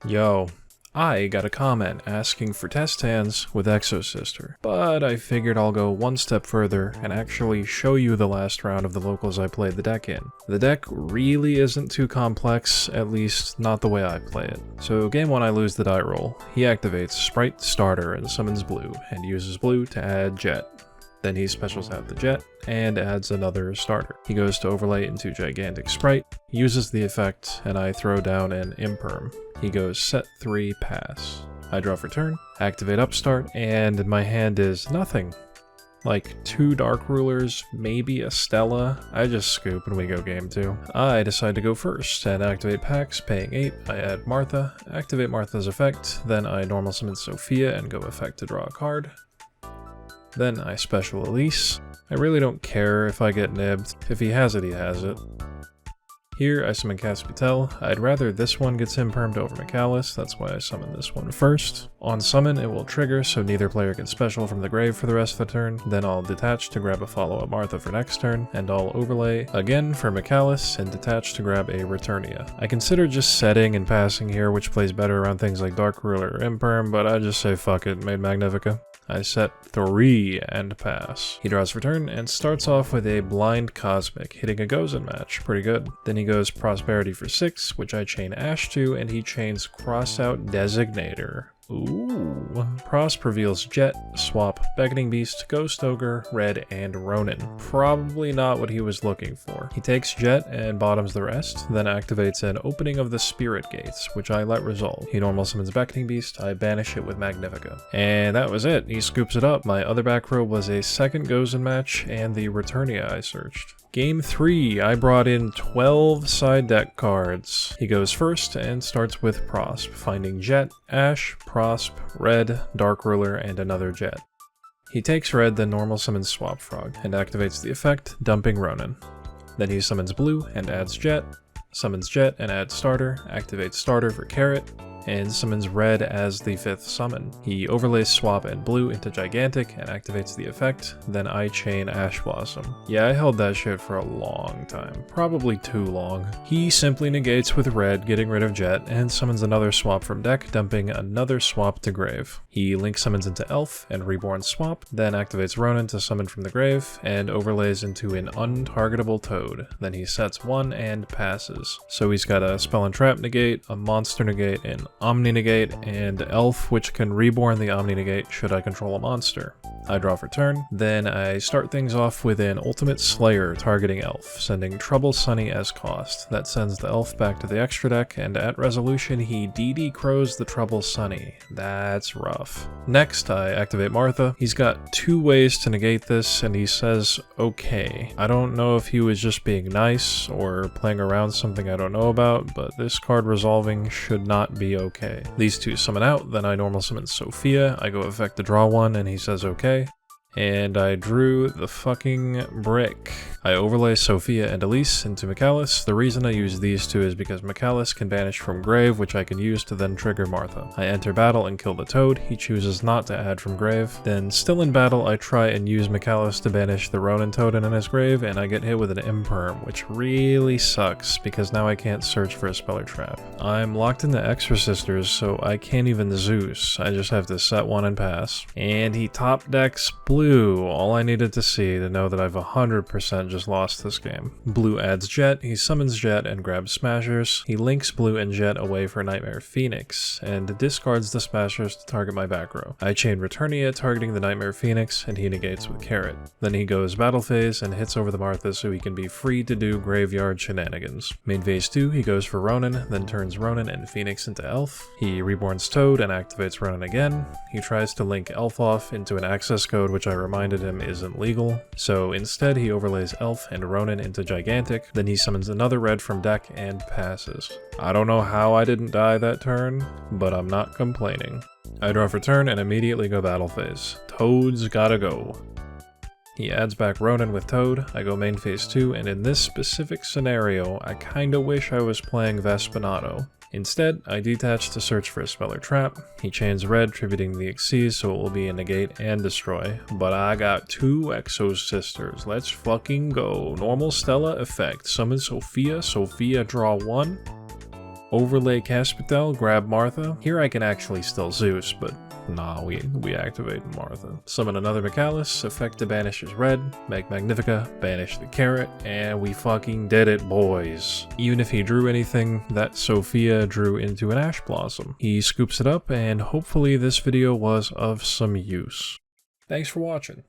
Yo, I got a comment asking for test hands with Exosister, but I figured I'll go one step further and actually show you the last round of the locals I played the deck in. The deck really isn't too complex, at least not the way I play it. So game 1 I lose the die roll. He activates Spright starter and summons blue, and uses blue to add jet. Then he specials out the jet, and adds another starter. He goes to overlay into gigantic Spright, uses the effect, and I throw down an imperm. He goes set 3 pass. I draw for turn, activate upstart, and my hand is nothing. Like 2 Dark Rulers, maybe a Stella. I just scoop and we go game 2. I decide to go first and activate packs, paying 8. I add Martha, activate Martha's effect, then I normal summon Sophia and go effect to draw a card. Then I special Elise. I really don't care if I get nibbed. If he has it, he has it. Here I summon Caspitel. I'd rather this one gets impermed over Mikalis, that's why I summon this one first. On summon it will trigger so neither player can special from the grave for the rest of the turn, then I'll detach to grab a follow-up Martha for next turn, and I'll overlay again for Mikalis and detach to grab a Returnia. I consider just setting and passing here, which plays better around things like Dark Ruler or Imperm, but I just say fuck it, made Magnifica. I set 3 and pass. He draws for turn and starts off with a blind cosmic, hitting a Gozen match, pretty good. Then he goes prosperity for 6, which I chain Ash to, and he chains crossout designator. Ooh. Prosp reveals Jet, Swap, Beckoning Beast, Ghost Ogre, Red, and Ronin. Probably not what he was looking for. He takes Jet and bottoms the rest, then activates an Opening of the Spirit Gates, which I let resolve. He normal summons Beckoning Beast, I banish it with Magnifica. And that was it, he scoops it up. My other back row was a second Gozen match and the Returnia I searched. Game 3, I brought in 12 side deck cards. He goes first and starts with Prosp, finding Jet, Ash, Prosp, Red, Dark Ruler, and another Jet. He takes Red, then normal summons Swap Frog, and activates the effect, dumping Ronin. Then he summons Blue and adds Jet, summons Jet and adds Starter, activates Starter for Carrot, and summons Red as the 5th summon. He overlays Swap and Blue into Gigantic and activates the effect, then I chain Ash Blossom. Yeah, I held that shit for a long time. Probably too long. He simply negates with Red, getting rid of Jet, and summons another Swap from deck, dumping another Swap to grave. He link summons into Elf and Reborn Swap, then activates Ronin to summon from the grave, and overlays into an untargetable Toad. Then he sets 1 and passes. So he's got a Spell and Trap negate, a Monster negate, and Omni negate, and Elf, which can reborn the Omni negate should I control a monster. I draw for turn, then I start things off with an Ultimate Slayer targeting Elf, sending Trouble Sunny as cost. That sends the Elf back to the extra deck, and at resolution he DD Crows the Trouble Sunny. That's rough. Next I activate Martha. He's got 2 ways to negate this, and he says okay. I don't know if he was just being nice or playing around something I don't know about, but this card resolving should not be okay. These 2 summon out, then I normal summon Sophia, I go effect to draw 1, and he says okay. And I drew the fucking brick. I overlay Sophia and Elise into Mikalis. The reason I use these 2 is because Mikalis can banish from grave, which I can use to then trigger Martha. I enter battle and kill the Toad. He chooses not to add from grave. Then still in battle, I try and use Mikalis to banish the Ronin Toad in his grave, and I get hit with an Imperm, which really sucks because now I can't search for a spell or trap. I'm locked into Exosisters, so I can't even Zeus. I just have to set 1 and pass. And he top decks Blue. All I needed to see to know that I've 100% just lost this game. Blue adds Jet, he summons Jet and grabs Smashers. He links Blue and Jet away for Nightmare Phoenix, and discards the Smashers to target my back row. I chain Returnia targeting the Nightmare Phoenix, and he negates with Carrot. Then he goes Battle Phase and hits over the Martha so he can be free to do graveyard shenanigans. Main Phase 2, he goes for Ronin, then turns Ronin and Phoenix into Elf. He reborns Toad and activates Ronin again. He tries to link Elf off into an access code, which I reminded him isn't legal, so instead he overlays Elf and Ronin into Gigantic, then he summons another Red from deck and passes. I don't know how I didn't die that turn, but I'm not complaining. I draw for turn and immediately go Battle Phase. Toad's gotta go. He adds back Ronin with Toad, I go main phase 2, and in this specific scenario, I kinda wish I was playing Vespinato. Instead, I detach to search for a spell or trap. He chains Red, tributing the Xyz, so it will be a negate and destroy. But I got 2 Exosisters. Let's fucking go. Normal Stella effect. Summon Sophia. Sophia draw 1. Overlay Caspitel, grab Martha. Here I can actually still Zeus, but nah, we activate Martha. Summon another Mikalis, effect to banish his red, make Magnifica, banish the carrot, and we fucking did it, boys. Even if he drew anything, that Sophia drew into an Ash Blossom. He scoops it up, and hopefully this video was of some use. Thanks for watching.